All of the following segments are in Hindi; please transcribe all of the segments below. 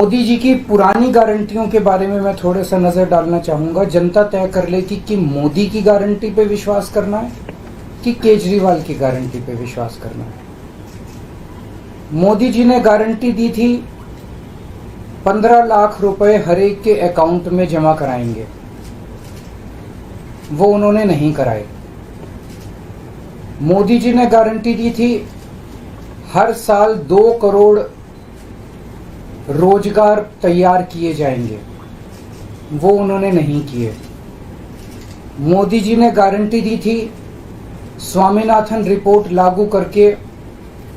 मोदी जी की पुरानी गारंटियों के बारे में मैं थोड़ा सा नजर डालना चाहूंगा। जनता तय कर लेगी कि मोदी की गारंटी पे विश्वास करना है कि केजरीवाल की गारंटी पे विश्वास करना है। मोदी जी ने गारंटी दी थी 15 लाख रुपए हर एक के अकाउंट में जमा कराएंगे, वो उन्होंने नहीं कराए। मोदी जी ने गारंटी दी थी हर साल 2 करोड़ रोजगार तैयार किए जाएंगे, वो उन्होंने नहीं किए। मोदी जी ने गारंटी दी थी स्वामीनाथन रिपोर्ट लागू करके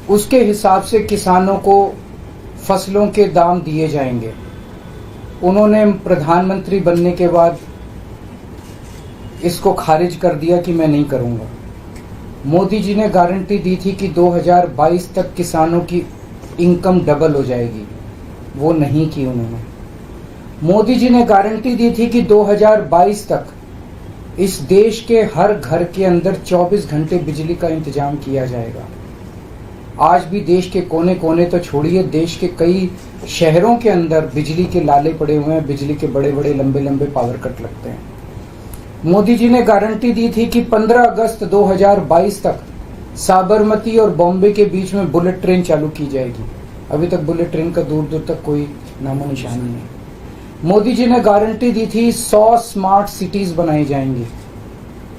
उसके हिसाब से किसानों को फसलों के दाम दिए जाएंगे, उन्होंने प्रधानमंत्री बनने के बाद इसको खारिज कर दिया कि मैं नहीं करूंगा। मोदी जी ने गारंटी दी थी कि 2022 तक किसानों की इनकम डबल हो जाएगी, वो नहीं की उन्होंने। मोदी जी ने गारंटी दी थी कि 2022 तक इस देश के हर घर के अंदर 24 घंटे बिजली का इंतजाम किया जाएगा। आज भी देश के कोने कोने तो छोड़िए, देश के कई शहरों के अंदर बिजली के लाले पड़े हुए हैं, बिजली के बड़े बड़े लंबे लंबे पावर कट लगते हैं। मोदी जी ने गारंटी दी थी कि 15 अगस्त 2022 तक साबरमती और बॉम्बे के बीच में बुलेट ट्रेन चालू की जाएगी। अभी तक बुलेट ट्रेन का दूर दूर तक कोई नामो निशान नहीं है। मोदी जी ने गारंटी दी थी 100 स्मार्ट सिटीज बनाई जाएंगी।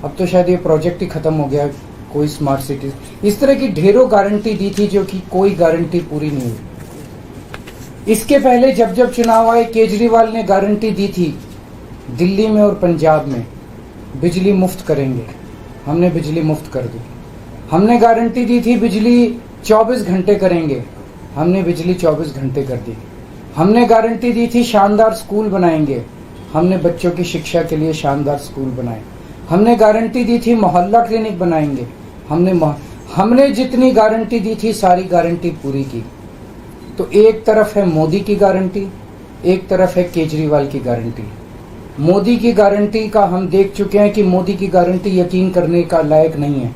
अब तो शायद ये प्रोजेक्ट ही खत्म हो गया, कोई स्मार्ट सिटीज। इस तरह की ढेरों गारंटी दी थी जो कि कोई गारंटी पूरी नहीं हुई। इसके पहले जब जब चुनाव आए, केजरीवाल ने गारंटी दी थी दिल्ली में और पंजाब में बिजली मुफ्त करेंगे, हमने बिजली मुफ्त कर दी। हमने गारंटी दी थी बिजली 24 घंटे करेंगे, हमने बिजली 24 घंटे कर दी। हमने गारंटी दी थी शानदार स्कूल बनाएंगे, हमने बच्चों की शिक्षा के लिए शानदार स्कूल बनाए। हमने गारंटी दी थी मोहल्ला क्लिनिक बनाएंगे, हमने जितनी गारंटी दी थी सारी गारंटी पूरी की। तो एक तरफ है मोदी की गारंटी, एक तरफ है केजरीवाल की गारंटी। मोदी की गारंटी का हम देख चुके हैं कि मोदी की गारंटी यकीन करने का लायक नहीं है।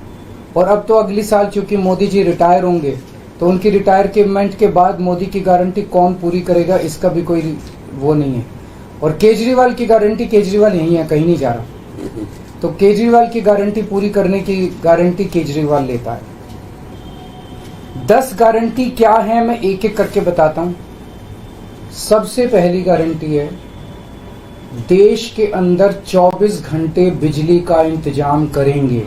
और अब तो अगली साल चूंकि मोदी जी रिटायर होंगे, तो उनकी रिटायरमेंट के बाद मोदी की गारंटी कौन पूरी करेगा, इसका भी कोई वो नहीं है। और केजरीवाल की गारंटी, केजरीवाल यही है, कहीं नहीं जा रहा, तो केजरीवाल की गारंटी पूरी करने की गारंटी केजरीवाल लेता है। 10 गारंटी क्या है मैं एक एक करके बताता हूं। सबसे पहली गारंटी है देश के अंदर 24 घंटे बिजली का इंतजाम करेंगे।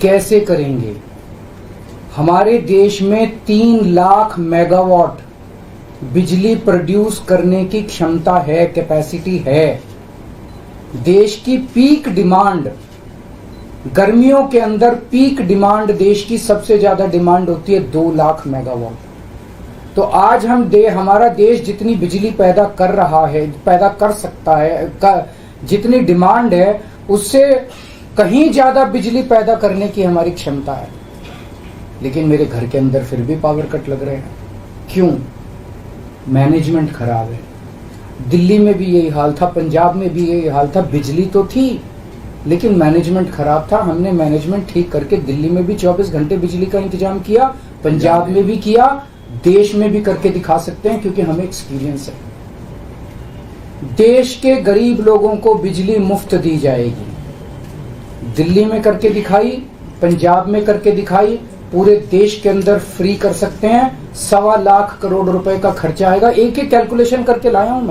कैसे करेंगे? हमारे देश में 3 लाख मेगावाट बिजली प्रोड्यूस करने की क्षमता है, कैपेसिटी है। देश की पीक डिमांड, गर्मियों के अंदर पीक डिमांड देश की सबसे ज्यादा डिमांड होती है 2 लाख मेगावाट। तो आज हमारा देश जितनी बिजली पैदा कर रहा है, पैदा कर सकता है, जितनी डिमांड है उससे कहीं ज्यादा बिजली पैदा करने की हमारी क्षमता है। लेकिन मेरे घर के अंदर फिर भी पावर कट लग रहे हैं। क्यों? मैनेजमेंट खराब है। दिल्ली में भी यही हाल था, पंजाब में भी यही हाल था। बिजली तो थी लेकिन मैनेजमेंट खराब था। हमने मैनेजमेंट ठीक करके दिल्ली में भी 24 घंटे बिजली का इंतजाम किया, पंजाब में भी किया, देश में भी करके दिखा सकते हैं क्योंकि हमें एक्सपीरियंस है। देश के गरीब लोगों को बिजली मुफ्त दी जाएगी। दिल्ली में करके दिखाई, पंजाब में करके दिखाई, पूरे देश के अंदर फ्री कर सकते हैं। 1.25 लाख करोड़ रुपए का खर्चा आएगा। एक एक कैलकुलेशन करके लाया हूं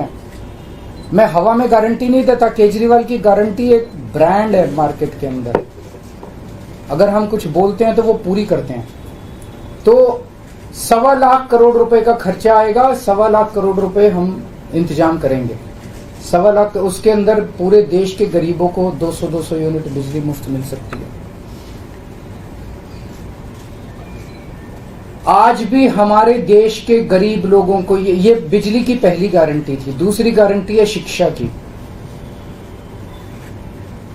मैं हवा में गारंटी नहीं देता। केजरीवाल की गारंटी एक ब्रांड है मार्केट के अंदर। अगर हम कुछ बोलते हैं तो वो पूरी करते हैं। तो 1.25 लाख करोड़ रुपए का खर्चा आएगा, 1.25 लाख करोड़ रुपए हम इंतजाम करेंगे। 1.25 लाख, उसके अंदर पूरे देश के गरीबों को 200 यूनिट बिजली मुफ्त मिल सकती है। आज भी हमारे देश के गरीब लोगों को ये बिजली की पहली गारंटी थी। दूसरी गारंटी है शिक्षा की।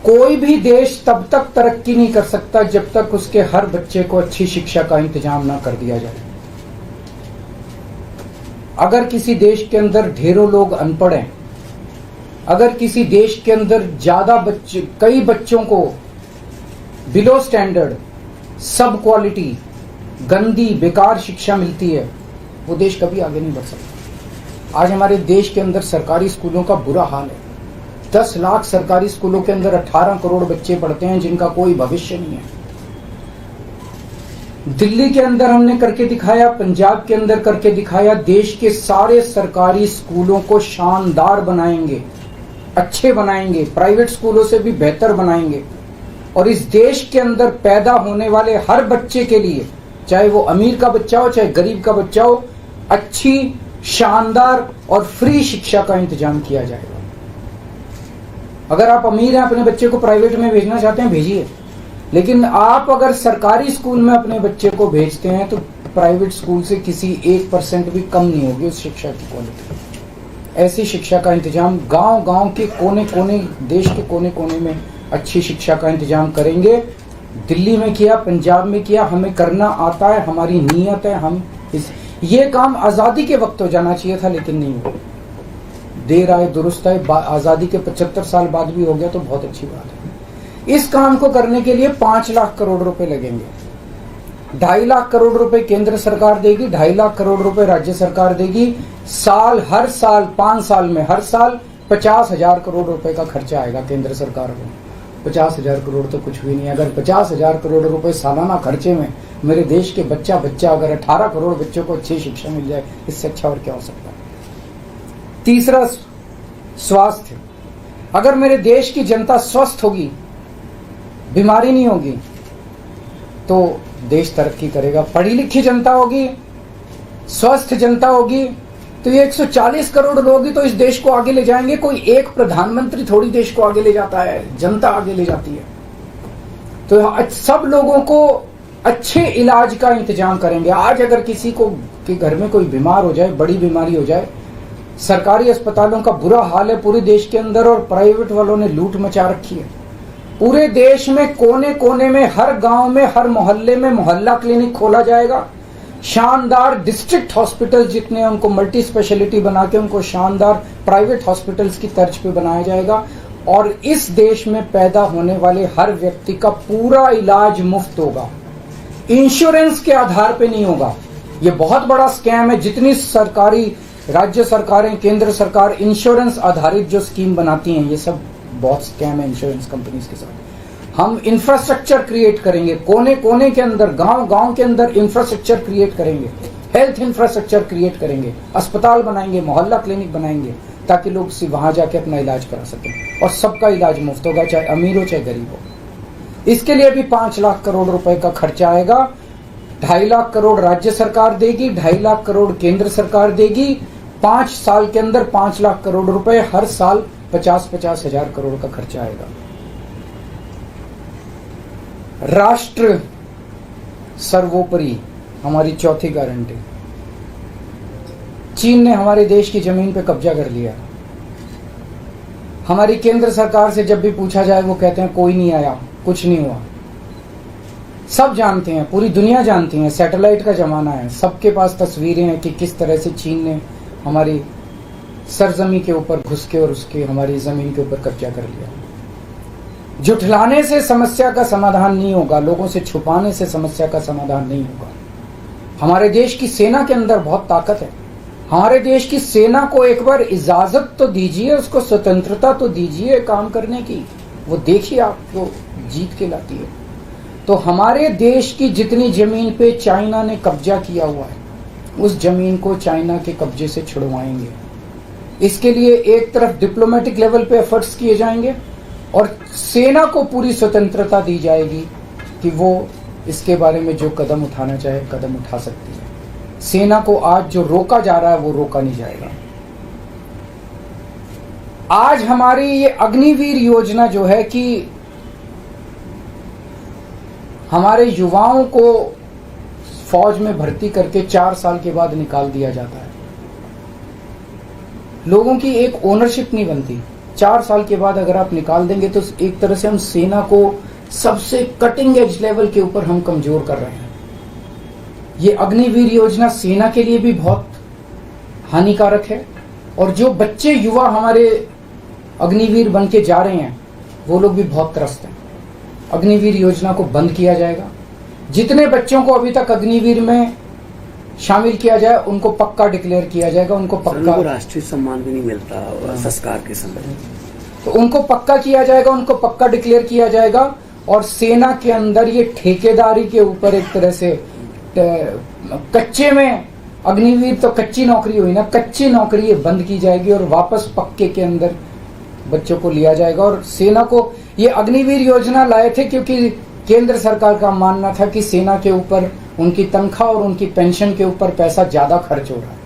कोई भी देश तब तक तरक्की नहीं कर सकता जब तक उसके हर बच्चे को अच्छी शिक्षा का इंतजाम ना कर दिया जाए। अगर किसी देश के अंदर ढेरों लोग अनपढ़ हैं, अगर किसी देश के अंदर कई बच्चों को बिलो स्टैंडर्ड, सब क्वालिटी, गंदी बेकार शिक्षा मिलती है, वो देश कभी आगे नहीं बढ़ सकता। आज हमारे देश के अंदर सरकारी स्कूलों का बुरा हाल है। 10 लाख सरकारी स्कूलों के अंदर 18 करोड़ बच्चे पढ़ते हैं जिनका कोई भविष्य नहीं है। दिल्ली के अंदर हमने करके दिखाया, पंजाब के अंदर करके दिखाया। देश के सारे सरकारी स्कूलों को शानदार बनाएंगे, अच्छे बनाएंगे, प्राइवेट स्कूलों से भी बेहतर बनाएंगे। और इस देश के अंदर पैदा होने वाले हर बच्चे के लिए, चाहे वो अमीर का बच्चा हो चाहे गरीब का बच्चा हो, अच्छी, शानदार और फ्री शिक्षा का इंतजाम किया जाएगा। अगर आप अमीर हैं, अपने बच्चे को प्राइवेट में भेजना चाहते हैं, भेजिए। लेकिन आप अगर सरकारी स्कूल में अपने बच्चे को भेजते हैं तो प्राइवेट स्कूल से किसी 1% भी कम नहीं होगी उस शिक्षा की क्वालिटी। ऐसी शिक्षा का इंतजाम गांव-गांव के कोने-कोने, देश के कोने-कोने में अच्छी शिक्षा का इंतजाम करेंगे। दिल्ली में किया, पंजाब में किया, हमें करना आता है, हमारी नीयत है। हम ये काम आजादी के वक्त हो जाना चाहिए था, लेकिन नहीं हुआ। देर आए दुरुस्त आए, आजादी के 75 साल बाद भी हो गया तो बहुत अच्छी बात है। इस काम को करने के लिए 5 लाख करोड़ रुपए लगेंगे। 2.5 लाख करोड़ रुपए केंद्र सरकार देगी, 2.5 लाख करोड़ रुपए राज्य सरकार देगी। हर साल 5 साल में हर साल 50,000 करोड़ रुपए का खर्चा आएगा केंद्र सरकार को। 50,000 करोड़ तो कुछ भी नहीं। अगर 50,000 करोड़ रुपए सालाना खर्चे में मेरे देश के बच्चा अगर 18 करोड़ बच्चों को अच्छी शिक्षा मिल जाए, इससे अच्छा और क्या हो सकता है। तीसरा, स्वास्थ्य। अगर मेरे देश की जनता स्वस्थ होगी, बीमारी नहीं होगी, तो देश तरक्की करेगा। पढ़ी लिखी जनता होगी, स्वस्थ जनता होगी, तो ये 140 करोड़ लोग ही तो इस देश को आगे ले जाएंगे। कोई एक प्रधानमंत्री थोड़ी देश को आगे ले जाता है, जनता आगे ले जाती है। तो सब लोगों को अच्छे इलाज का इंतजाम करेंगे। आज अगर किसी को के घर में कोई बीमार हो जाए, बड़ी बीमारी हो जाए, सरकारी अस्पतालों का बुरा हाल है पूरे देश के अंदर, और प्राइवेट वालों ने लूट मचा रखी है। पूरे देश में कोने कोने में, हर गांव में, हर मोहल्ले में मोहल्ला क्लिनिक खोला जाएगा। शानदार डिस्ट्रिक्ट हॉस्पिटल जितने, उनको मल्टी स्पेशलिटी बना के उनको शानदार प्राइवेट हॉस्पिटल्स की तर्ज पे बनाया जाएगा। और इस देश में पैदा होने वाले हर व्यक्ति का पूरा इलाज मुफ्त होगा, इंश्योरेंस के आधार पे नहीं होगा। ये बहुत बड़ा स्कैम है। जितनी सरकारी, राज्य सरकारें, केंद्र सरकार इंश्योरेंस आधारित जो स्कीम बनाती हैं, ये सब बहुत स्कैम है इंश्योरेंस कंपनीज के साथ। हम इंफ्रास्ट्रक्चर क्रिएट करेंगे, कोने कोने के अंदर, गांव गांव के अंदर इंफ्रास्ट्रक्चर क्रिएट करेंगे, हेल्थ इंफ्रास्ट्रक्चर क्रिएट करेंगे, अस्पताल बनाएंगे, मोहल्ला क्लिनिक बनाएंगे, ताकि लोग वहां जाके अपना इलाज करा सकें। और सबका इलाज मुफ्त होगा, चाहे अमीर हो चाहे गरीब हो। इसके लिए भी 5 लाख करोड़ रुपए का खर्चा आएगा। 2.5 लाख करोड़ राज्य सरकार देगी, 2.5 लाख करोड़ केंद्र सरकार देगी। 5 साल के अंदर 5 लाख करोड़ रुपए, हर साल 50-50 हजार करोड़ का खर्चा आएगा। राष्ट्र सर्वोपरि, हमारी चौथी गारंटी। चीन ने हमारे देश की जमीन पे कब्जा कर लिया। हमारी केंद्र सरकार से जब भी पूछा जाए, वो कहते हैं कोई नहीं आया, कुछ नहीं हुआ। सब जानते हैं, पूरी दुनिया जानती है, सैटेलाइट का जमाना है, सबके पास तस्वीरें हैं कि किस तरह से चीन ने हमारी सरजमी के ऊपर घुस के और उसके हमारी जमीन के ऊपर कब्जा कर लिया। झुठलाने से समस्या का समाधान नहीं होगा, लोगों से छुपाने से समस्या का समाधान नहीं होगा। हमारे देश की सेना के अंदर बहुत ताकत है। हमारे देश की सेना को एक बार इजाजत तो दीजिए, उसको स्वतंत्रता तो दीजिए काम करने की। वो देखिए आपको जीत के लाती है। तो हमारे देश की जितनी जमीन पे चाइना ने कब्जा किया हुआ है, उस जमीन को चाइना के कब्जे से छुड़वाएंगे। इसके लिए एक तरफ डिप्लोमेटिक लेवल पे एफर्ट्स किए जाएंगे और सेना को पूरी स्वतंत्रता दी जाएगी कि वो इसके बारे में जो कदम उठाना चाहे कदम उठा सकती है। सेना को आज जो रोका जा रहा है वो रोका नहीं जाएगा। आज हमारी ये अग्निवीर योजना जो है कि हमारे युवाओं को फौज में भर्ती करके 4 साल के बाद निकाल दिया जाता है। लोगों की एक ओनरशिप नहीं बनती। 4 साल के बाद अगर आप निकाल देंगे तो एक तरह से हम सेना को सबसे कटिंग एज लेवल के ऊपर हम कमजोर कर रहे हैं। ये अग्निवीर योजना सेना के लिए भी बहुत हानिकारक है और जो बच्चे युवा हमारे अग्निवीर बन के जा रहे हैं वो लोग भी बहुत त्रस्त हैं। अग्निवीर योजना को बंद किया जाएगा। जितने बच्चों को अभी तक अग्निवीर में शामिल किया जाए, उनको पक्का डिक्लेयर किया जाएगा, उनको पक्का राष्ट्रीय सम्मान भी नहीं मिलता संस्कार के समय, तो उनको पक्का किया जाएगा, उनको पक्का डिक्लेयर किया जाएगा। और सेना के अंदर ये ठेकेदारी के ऊपर एक तरह से कच्चे में, अग्निवीर तो कच्ची नौकरी हुई ना, कच्ची नौकरी ये बंद की जाएगी और वापस पक्के के अंदर बच्चों को लिया जाएगा। और सेना को ये अग्निवीर योजना लाए थे क्योंकि केंद्र सरकार का मानना था कि सेना के ऊपर उनकी तनख्वाह और उनकी पेंशन के ऊपर पैसा ज्यादा खर्च हो रहा है।